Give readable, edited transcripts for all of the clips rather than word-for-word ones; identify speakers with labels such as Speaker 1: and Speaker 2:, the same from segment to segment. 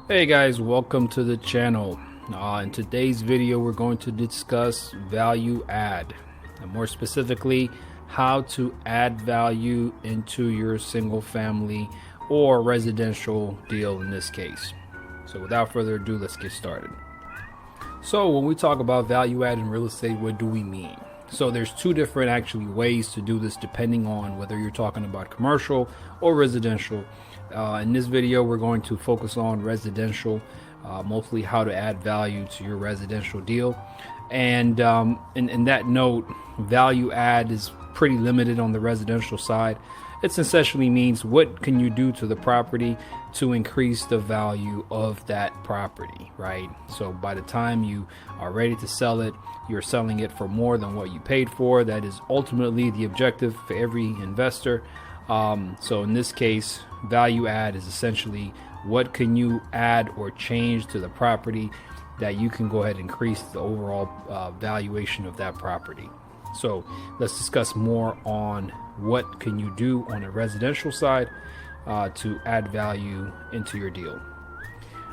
Speaker 1: Hey guys, welcome to the channel. In today's video we're going to discuss value add, and more specifically how to add value into your single family or residential deal in this case. So without further ado, let's get started. So when we talk about value add in real estate, what do we mean? So there's two different actually ways to do this depending on whether you're talking about commercial or residential. In this video we're going to focus on residential, mostly how to add value to your residential deal. And in that note, value add is pretty limited on the residential side. It essentially means what can you do to the property to increase the value of that property, right? So by the time you are ready to sell it, you're selling it for more than what you paid for. That is ultimately the objective for every investor. So in this case, value add is essentially what can you add or change to the property that you can go ahead and increase the overall valuation of that property. So let's discuss more on what can you do on a residential side to add value into your deal.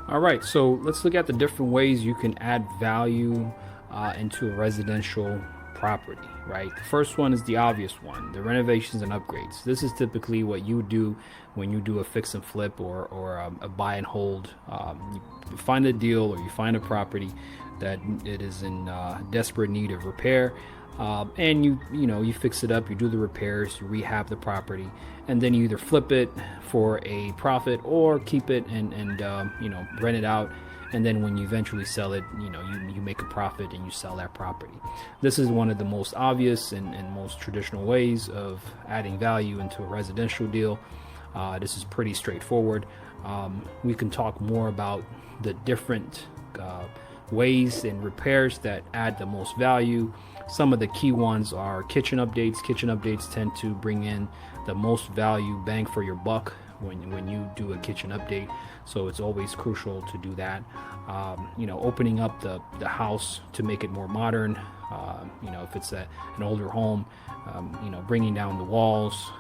Speaker 1: All right, so let's look at the different ways you can add value into a residential property, right? The first one is the obvious one, the renovations and upgrades. This is typically what you do when you do a fix and flip or a buy and hold. You find a deal or you find a property that it is in desperate need of repair, and you fix it up, you do the repairs, you rehab the property, and then you either flip it for a profit or keep it and rent it out. And then when you eventually sell it, you make a profit and you sell that property. This is one of the most obvious and most traditional ways of adding value into a residential deal. This is pretty straightforward. We can talk more about the different ways and repairs that add the most value. Some of the key ones are kitchen updates. Kitchen updates tend to bring in the most value, bang for your buck, when you do a kitchen update. So it's always crucial to do that. Opening up the house to make it more modern. If it's an older home, bringing down the walls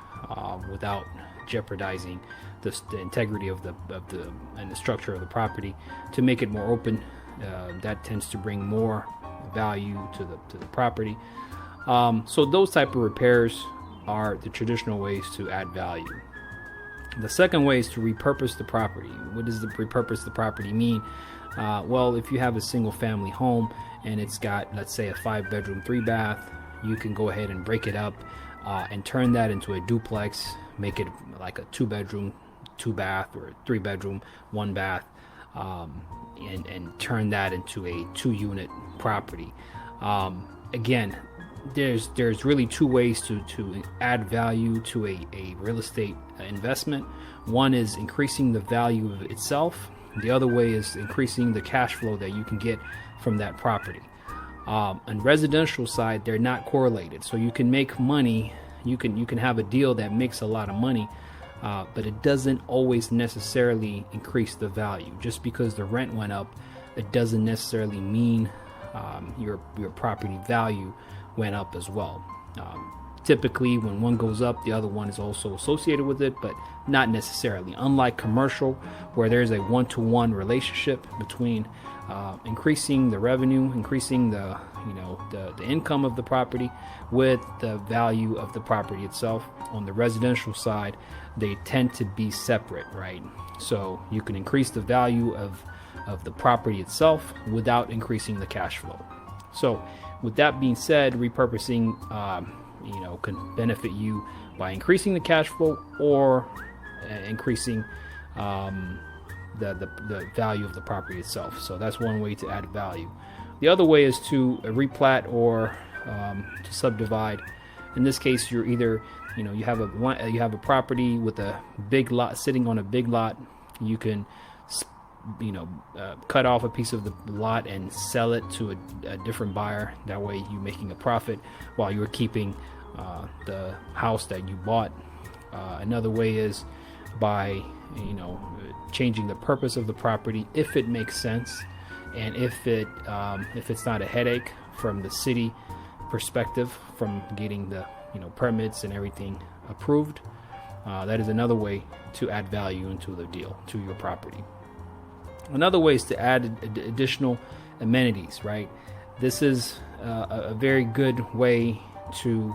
Speaker 1: without jeopardizing the integrity of the structure of the property to make it more open. That tends to bring more value to the property. So those type of repairs are the traditional ways to add value. The second way is to repurpose the property. What does the repurpose the property mean? Well, if you have a single family home and it's got, let's say, a 5-bedroom, 3-bath, you can go ahead and break it up and turn that into a duplex, make it like a 2-bedroom, 2-bath, or a 3-bedroom, 1-bath, and turn that into a 2-unit property. Again, there's really two ways to add value to a real estate investment. One is increasing the value of itself. The other way is increasing the cash flow that you can get from that property. On residential side, they're not correlated. So you can make money, you can have a deal that makes a lot of money, but it doesn't always necessarily increase the value. Just because the rent went up, it doesn't necessarily mean your property value went up as well. Typically when one goes up, the other one is also associated with it, but not necessarily. Unlike commercial, where there's a one-to-one relationship between increasing the revenue, increasing the income of the property with the value of the property itself. On the residential side, they tend to be separate, right? So you can increase the value of the property itself without increasing the cash flow. So with that being said, repurposing can benefit you by increasing the cash flow or increasing the value of the property itself. So that's one way to add value. The other way is to replat or to subdivide. In this case, you're either you have a property with a big lot sitting on a big lot. You can cut off a piece of the lot and sell it to a different buyer. That way you're making a profit while you're keeping the house that you bought. Another way is by changing the purpose of the property if it makes sense, and if it's not a headache from the city perspective from getting the permits and everything approved. That is another way to add value into the deal, to your property. Another way is to add additional amenities, right? This is a very good way to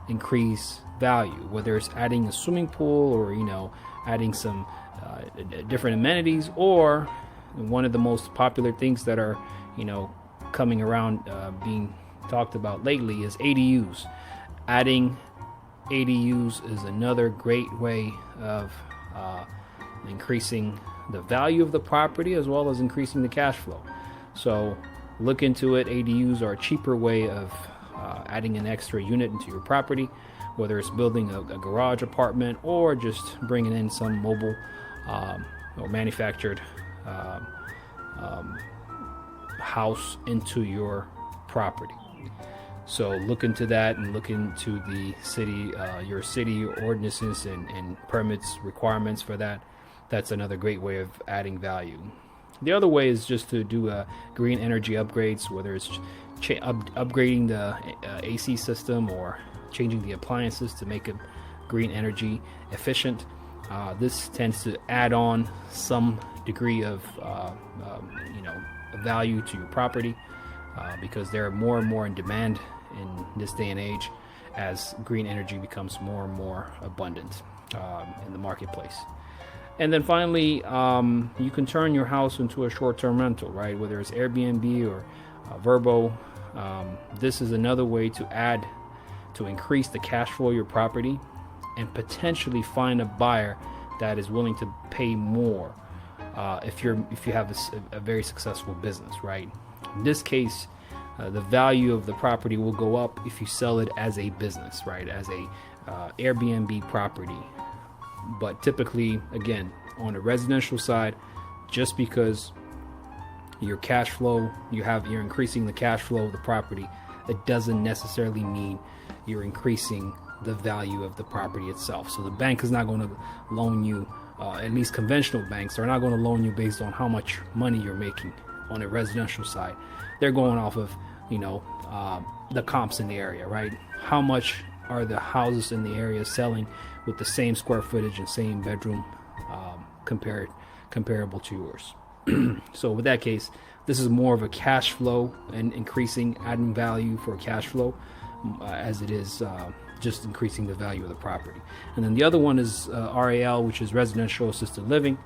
Speaker 1: increase value, whether it's adding a swimming pool or, adding some different amenities, or one of the most popular things that are, coming around being talked about lately is ADUs. Adding ADUs is another great way of increasing the value of the property as well as increasing the cash flow. So look into it. ADUs are a cheaper way of adding an extra unit into your property, whether it's building a garage apartment or just bringing in some mobile or manufactured house into your property. So look into that and look into the city, your city ordinances and permits requirements for that. That's another great way of adding value. The other way is just to do green energy upgrades, whether it's upgrading the AC system or changing the appliances to make it green energy efficient. This tends to add on some degree of value to your property because there are more and more in demand in this day and age as green energy becomes more and more abundant in the marketplace. And then finally, you can turn your house into a short-term rental, right? Whether it's Airbnb or Verbo. This is another way to increase the cash flow of your property and potentially find a buyer that is willing to pay more if you have a very successful business, right? In this case, the value of the property will go up if you sell it as a business, right? As a Airbnb property. But typically, again, on the residential side, just because your cash flow, you're increasing the cash flow of the property, it doesn't necessarily mean you're increasing the value of the property itself. So the bank is not going to loan you, at least conventional banks are not going to loan you based on how much money you're making on a residential side. They're going off of, the comps in the area, right? How much are the houses in the area selling with the same square footage and same bedroom comparable to yours? So with that case, this is more of a cash flow and adding value for cash flow as it is just increasing the value of the property. And then the other one is RAL, which is residential assisted living.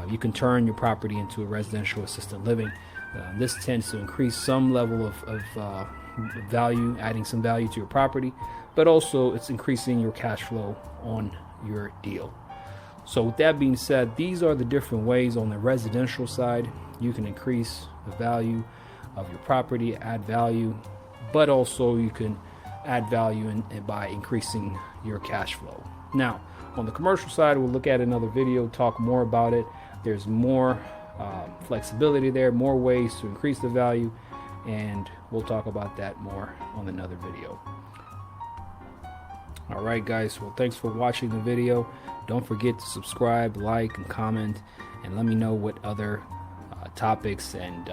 Speaker 1: You can turn your property into a residential assisted living. This tends to increase some level of value, adding some value to your property, but also it's increasing your cash flow on your deal. So with that being said, these are the different ways on the residential side you can increase the value of your property, add value, but also you can add value by increasing your cash flow. Now, on the commercial side, we'll look at another video, talk more about it. There's more flexibility there, more ways to increase the value, and we'll talk about that more on another video. Alright guys, well, thanks for watching the video. Don't forget to subscribe, like, and comment, and let me know what other topics and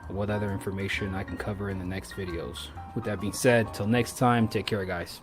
Speaker 1: what other information I can cover in the next videos. With that being said, till next time, take care guys.